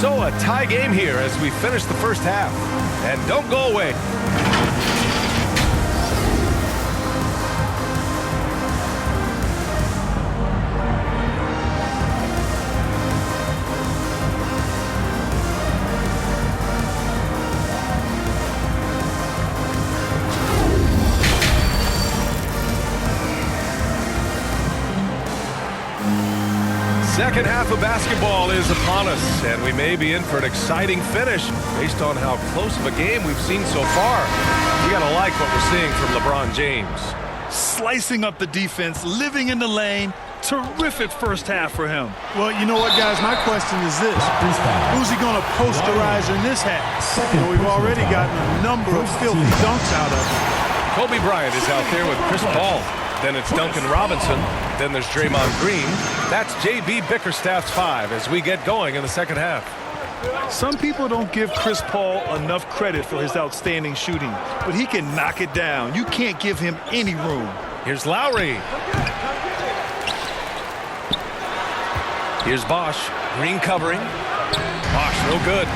So a tie game here as we finish the first half. And don't go away. Second half of basketball is upon us, and we may be in for an exciting finish based on how close of a game we've seen so far. We gotta like what we're seeing from LeBron James. Slicing up the defense, living in the lane. Terrific first half for him. Well, you know what, guys? My question is this. Who's he going to posterize in this half? We've already gotten a number of filthy dunks out of him. Kobe Bryant is out there with Chris Paul. Then it's Duncan Robinson. Then there's Draymond Green. That's J.B. Bickerstaff's 5 as we get going in the second half. Some people don't give Chris Paul enough credit for his outstanding shooting, but he can knock it down. You can't give him any room. Here's Lowry. Here's Bosch. Green covering. Bosch, no good.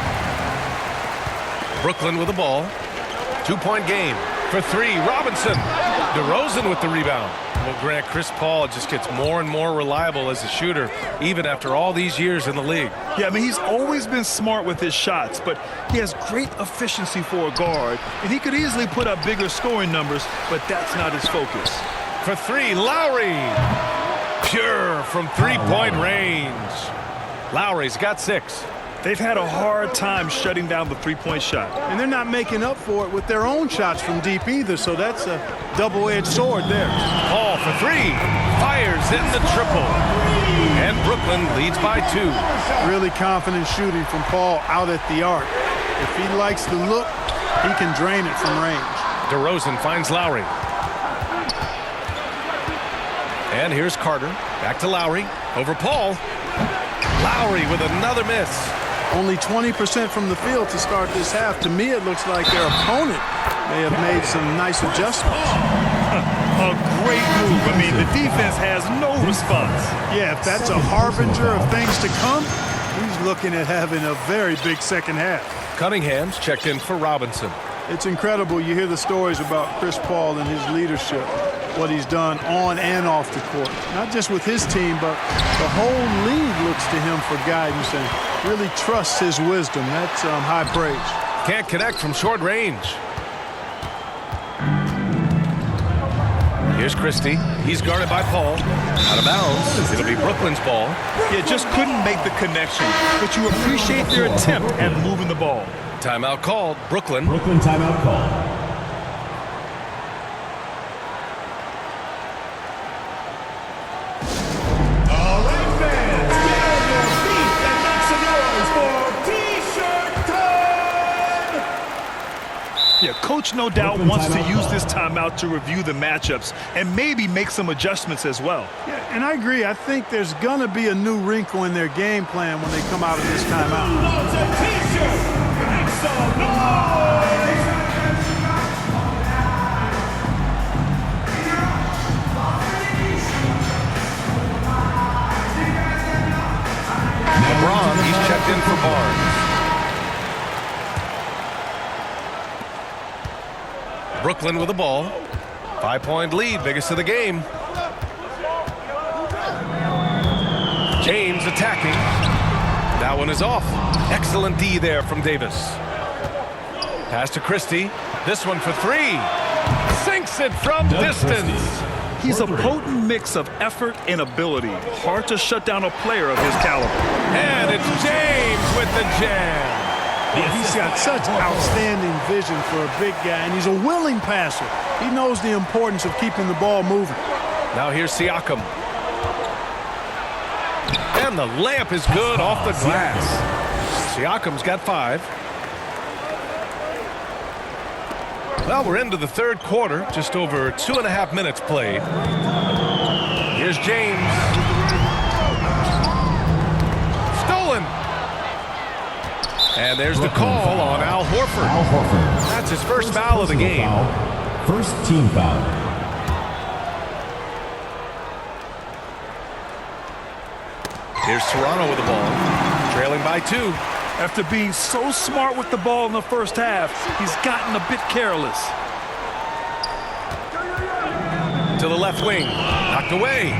Brooklyn with the ball. 2-point game. For 3, Robinson. DeRozan with the rebound. Well, Grant, Chris Paul just gets more and more reliable as a shooter, even after all these years in the league. Yeah, I mean, he's always been smart with his shots, but he has great efficiency for a guard, and he could easily put up bigger scoring numbers, but that's not his focus. For 3, Lowry. Pure from three-point range. Lowry's got 6. They've had a hard time shutting down the three-point shot. And they're not making up for it with their own shots from deep either, so that's a double-edged sword there. Paul for 3. Fires in the triple. And Brooklyn leads by 2. Really confident shooting from Paul out at the arc. If he likes the look, he can drain it from range. DeRozan finds Lowry. And here's Carter. Back to Lowry. Over Paul. Lowry with another miss. Only 20% from the field to start this half. To me, it looks like their opponent may have made some nice adjustments. A great move. I mean, the defense has no response. Yeah, if that's a harbinger of things to come, he's looking at having a very big second half. Cunningham's checked in for Robinson. It's incredible. You hear the stories about Chris Paul and his leadership, what he's done on and off the court. Not just with his team, but the whole league looks to him for guidance and really trusts his wisdom. That's high praise. Can't connect from short range. Here's Christie. He's guarded by Paul. Out of bounds. It'll be Brooklyn's ball. Yeah, just couldn't make the connection, but you appreciate their attempt at moving the ball. Timeout called. Brooklyn. Brooklyn timeout call. Yeah, Coach no doubt wants to use this timeout to review the matchups and maybe make some adjustments as well. Yeah, and I agree. I think there's going to be a new wrinkle in their game plan when they come out of this timeout. LeBron, he's checked in for Barnes. Brooklyn with the ball. 5-point lead, biggest of the game. James attacking. That one is off. Excellent D there from Davis. Pass to Christie. This one for 3. Sinks it from distance. He's a potent mix of effort and ability. Hard to shut down a player of his caliber. And it's James with the jam. He's got such outstanding vision for a big guy, and he's a willing passer. He knows the importance of keeping the ball moving. Now here's Siakam. And the layup is good off the glass. Siakam's got 5. Well, we're into the third quarter. Just over 2.5 minutes played. Here's James. Stolen. And there's the call on Al Horford. Al Horford. That's his first foul of the game. Foul. First team foul. Here's Toronto with the ball. Trailing by 2. After being so smart with the ball in the first half, he's gotten a bit careless. To the left wing. Knocked away.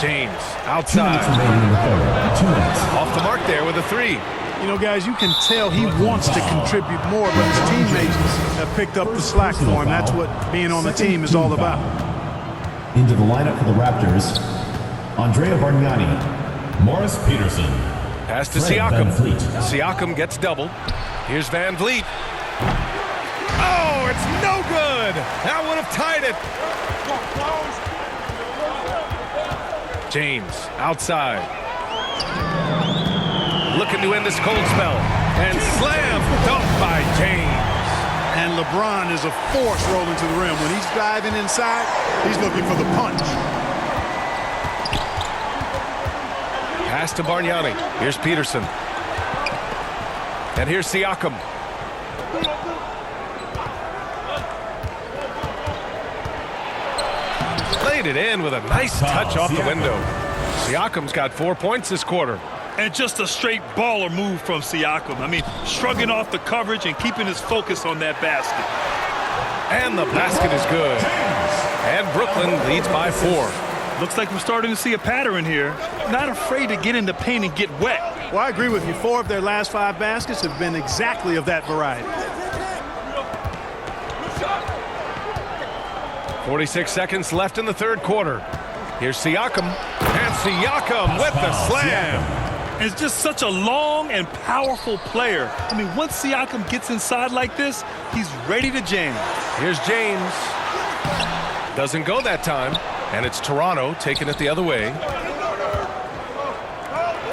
James 2 minutes outside. remaining in the third. 2 minutes. Off the mark there with a 3. You know, guys, you can tell he wants to contribute more, but his teammates have picked up the slack for him. That's what being on the team is all about. Into the lineup for the Raptors, Andrea Bargnani, Morris Peterson, Pass to Fred Siakam. VanVleet. Siakam gets doubled. Here's Van Vliet. Oh, it's no good. That would have tied it. James outside. Looking to end this cold spell. And slam dunked by James. And LeBron is a force rolling to the rim. When he's diving inside, he's looking for the punch. Pass to Bargnani. Here's Peterson. And here's Siakam. Laid it in with a nice touch off the window. Siakam's got 4 points this quarter. And just a straight baller move from Siakam. I mean, shrugging off the coverage and keeping his focus on that basket. And the basket is good. And Brooklyn leads by 4. Looks like we're starting to see a pattern here. Not afraid to get in the paint and get wet. Well, I agree with you. 4 of their last 5 baskets have been exactly of that variety. 46 seconds left in the third quarter. Here's Siakam. And Siakam with the slam. It's just such a long and powerful player. I mean, once Siakam gets inside like this, he's ready to jam. Here's James. Doesn't go that time. And it's Toronto taking it the other way.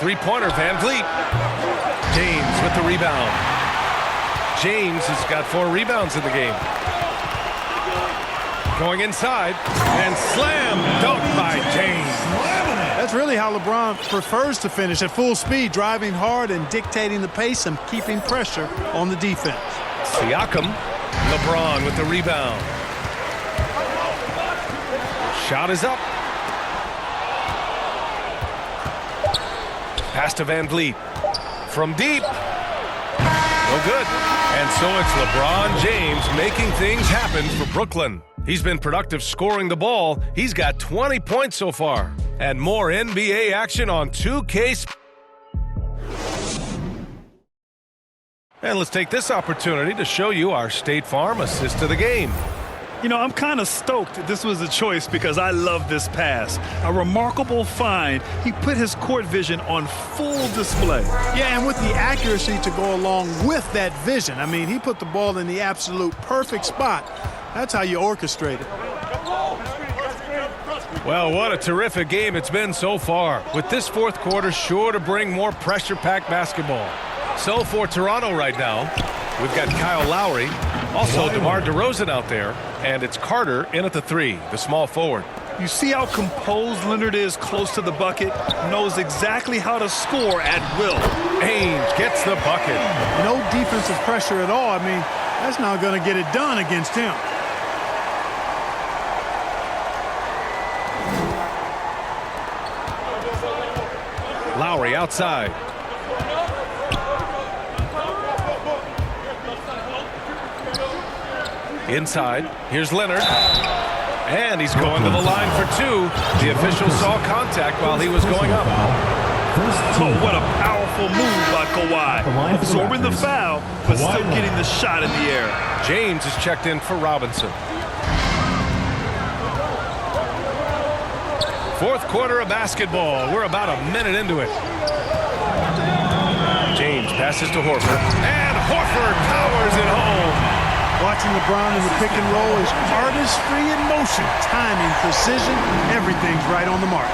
Three-pointer, Van Vliet. James with the rebound. James has got 4 rebounds in the game. Going inside. And slam dunk by James. That's really how LeBron prefers to finish, at full speed, driving hard and dictating the pace and keeping pressure on the defense. Siakam. LeBron with the rebound. Shot is up. Pass to Van Vliet. From deep. No good. And so it's LeBron James making things happen for Brooklyn. He's been productive scoring the ball. He's got 20 points so far. And more NBA action on 2K. And let's take this opportunity to show you our State Farm assist of the game. You know, I'm kind of stoked this was a choice because I love this pass. A remarkable find. He put his court vision on full display. Yeah, and with the accuracy to go along with that vision. I mean, he put the ball in the absolute perfect spot. That's how you orchestrate it. Well, what a terrific game it's been so far. With this fourth quarter sure to bring more pressure-packed basketball. So for Toronto right now, we've got Kyle Lowry, also DeMar DeRozan out there, and it's Carter in at the 3, the small forward. You see how composed Leonard is close to the bucket? Knows exactly how to score at will. Ainge gets the bucket. No defensive pressure at all. I mean, that's not going to get it done against him. Lowry outside. Inside, here's Leonard. And he's going to the line for 2. The official saw contact while he was going up. Oh, what a powerful move by Kawhi. Absorbing the foul, but still getting the shot in the air. James is checked in for Robinson. Fourth quarter of basketball. We're about a minute into it. James passes to Horford. And Horford powers it home. Watching LeBron in the pick and roll is artistry in motion. Timing, precision, everything's right on the mark.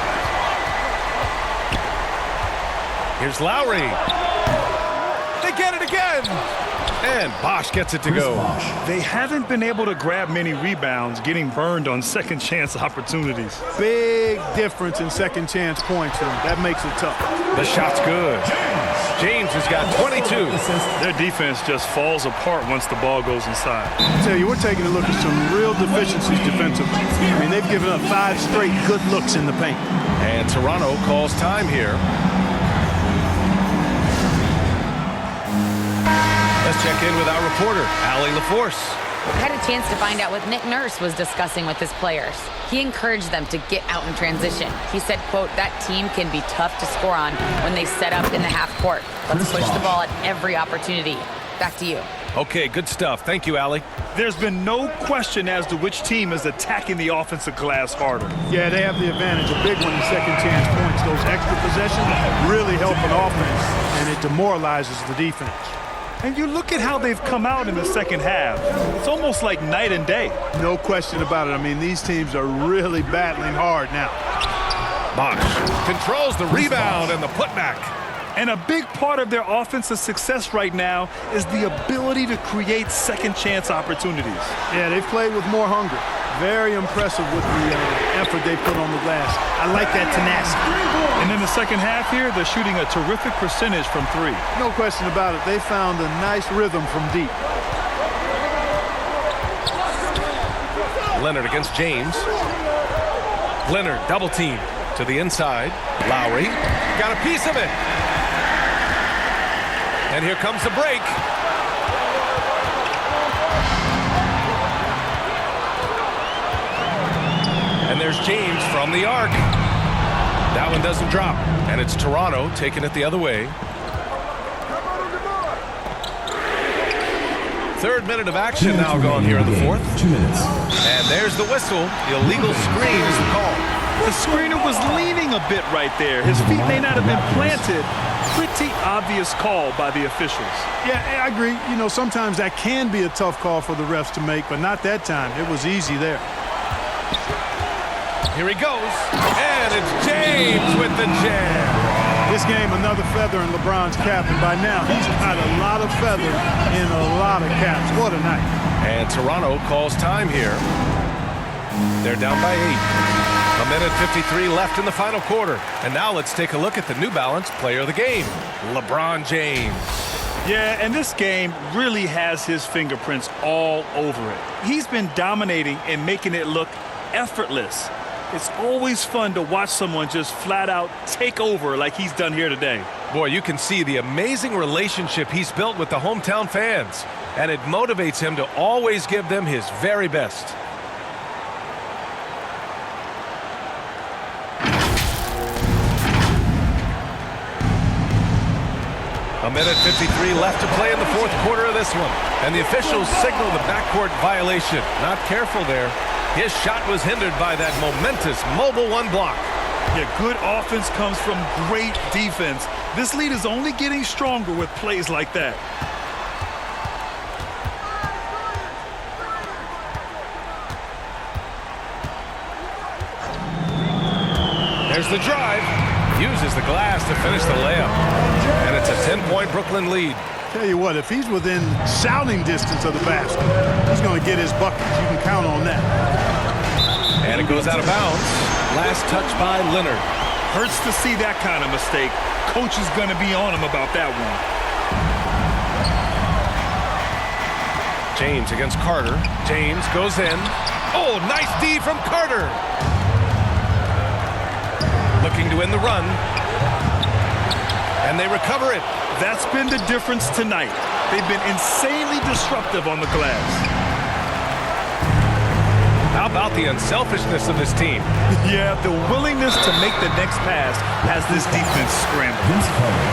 Here's Lowry. They get it again. And Bosch gets it to Chris go. Bosch. They haven't been able to grab many rebounds, getting burned on second chance opportunities. Big difference in second chance points, and that makes it tough. The shot's good. James has got 22. Their defense just falls apart once the ball goes inside. I tell you, we're taking a look at some real deficiencies defensively. I mean, they've given up 5 straight good looks in the paint. And Toronto calls time here. Let's check in with our reporter, Allie LaForce. I had a chance to find out what Nick Nurse was discussing with his players. He encouraged them to get out in transition. He said, quote, that team can be tough to score on when they set up in the half court. Let's push the ball at every opportunity. Back to you. Okay, good stuff. Thank you, Allie. There's been no question as to which team is attacking the offensive glass harder. Yeah, they have the advantage. A big one in second chance points. Those extra possessions really help an offense, and it demoralizes the defense. And you look at how they've come out in the second half. It's almost like night and day. No question about it. I mean, these teams are really battling hard now. Bosch controls the rebound and the putback. And a big part of their offensive success right now is the ability to create second chance opportunities. Yeah, they've played with more hunger. Very impressive with the effort they put on the glass. I like that tenacity. And in the second half here, they're shooting a terrific percentage from 3. No question about it. They found a nice rhythm from deep. Leonard against James. Leonard double team to the inside. Lowry got a piece of it. And here comes the break. And there's James from the arc. That one doesn't drop. And it's Toronto taking it the other way. Third minute of action now gone here in the fourth. 2 minutes. And there's the whistle. The illegal screen is the call. The screener was leaning a bit right there. His feet may not have been planted. Pretty obvious call by the officials. Yeah, I agree. You know, sometimes that can be a tough call for the refs to make, but not that time. It was easy there. Here he goes. And it's James with the jam. This game, another feather in LeBron's cap, and by now he's got a lot of feather in a lot of caps. What a night. And Toronto calls time here. They're down by 8. A minute 53 left in the final quarter. And now let's take a look at the New Balance player of the game, LeBron James. Yeah, and this game really has his fingerprints all over it. He's been dominating and making it look effortless. It's always fun to watch someone just flat out take over like he's done here today. Boy, you can see the amazing relationship he's built with the hometown fans. And it motivates him to always give them his very best. A minute 53 left to play in the fourth quarter of this one. And the officials signal the backcourt violation. Not careful there. His shot was hindered by that momentous mobile one block. Yeah, good offense comes from great defense. This lead is only getting stronger with plays like that. There's the drive. Uses the glass to finish the layup. And it's a 10-point Brooklyn lead. Tell you what, if he's within shouting distance of the basket, he's going to get his buckets. You can count on that. And it goes out of bounds. Last touch by Leonard. Hurts to see that kind of mistake. Coach is going to be on him about that one. James against Carter. James goes in. Oh, nice D from Carter. Looking to win the run. And they recover it. That's been the difference tonight. They've been insanely disruptive on the glass. How about the unselfishness of this team? Yeah, the willingness to make the next pass has this defense scrambling.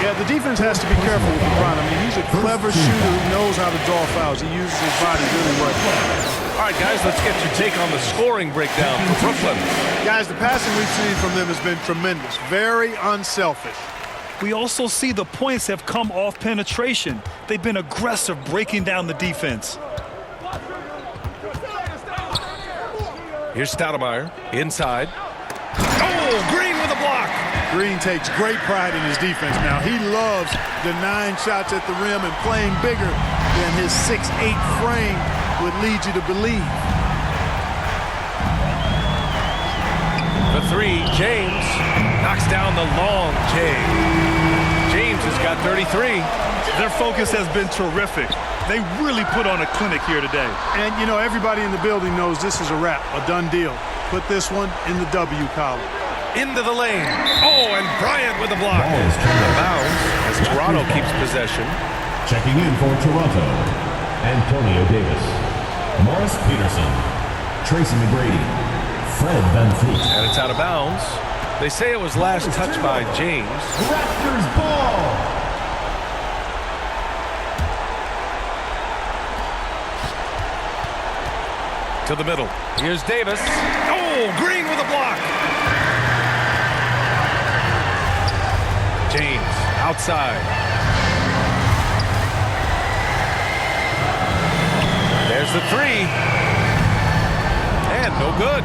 Yeah, the defense has to be careful with LeBron. I mean, he's a clever shooter who knows how to draw fouls. He uses his body really well. All right, guys, let's get your take on the scoring breakdown for Brooklyn. Guys, the passing we've seen from them has been tremendous. Very unselfish. We also see the points have come off penetration. They've been aggressive breaking down the defense. Here's Stoudemire inside. Oh, Green with a block. Green takes great pride in his defense now. He loves denying shots at the rim and playing bigger than his 6'8" frame would lead you to believe. The three, James knocks down the long J. James has got 33. Their focus has been terrific. They really put on a clinic here today. And, you know, everybody in the building knows this is a wrap, a done deal. Put this one in the W column. Into the lane. Oh, and Bryant with a block. Ball is turned over. Bounds as Toronto keeps possession. Checking in for Toronto, Antonio Davis, Morris Peterson, Tracy McGrady, Fred VanVleet. And it's out of bounds. They say it was last touched by James. Raptors ball. To the middle. Here's Davis. Oh, Green with a block. James outside. There's the three. And no good.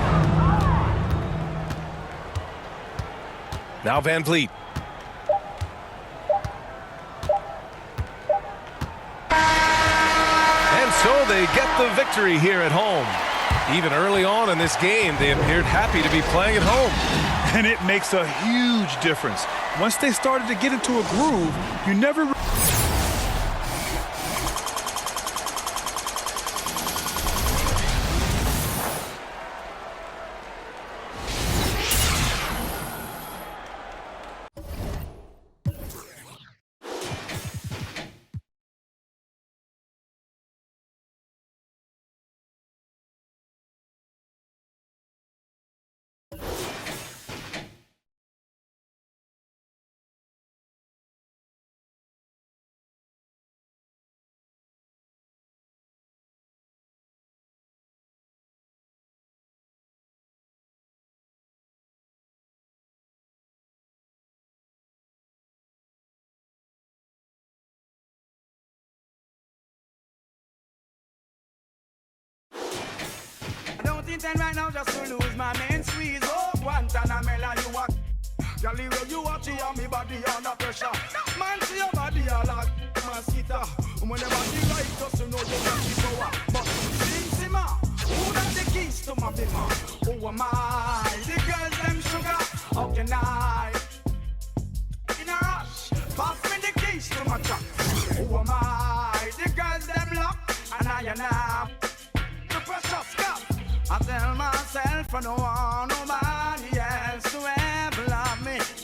Now VanVleet. And so they get the victory here at home. Even early on in this game, they appeared happy to be playing at home. And it makes a huge difference. Once they started to get into a groove, you never... Right now just to lose my main squeeze. Oh, Guantanamela, you are Gally, you watch you and me body under pressure. Man, see your body a like mosquito. Whenever the right just to know you got the power. But Simma, who got the keys to my bimmer? Who am I? The girls them sugar. How can I? In a rush, pass me the keys to my truck. Who am I? The girls them lock. And I the precious cup. I tell myself I don't want nobody else to help.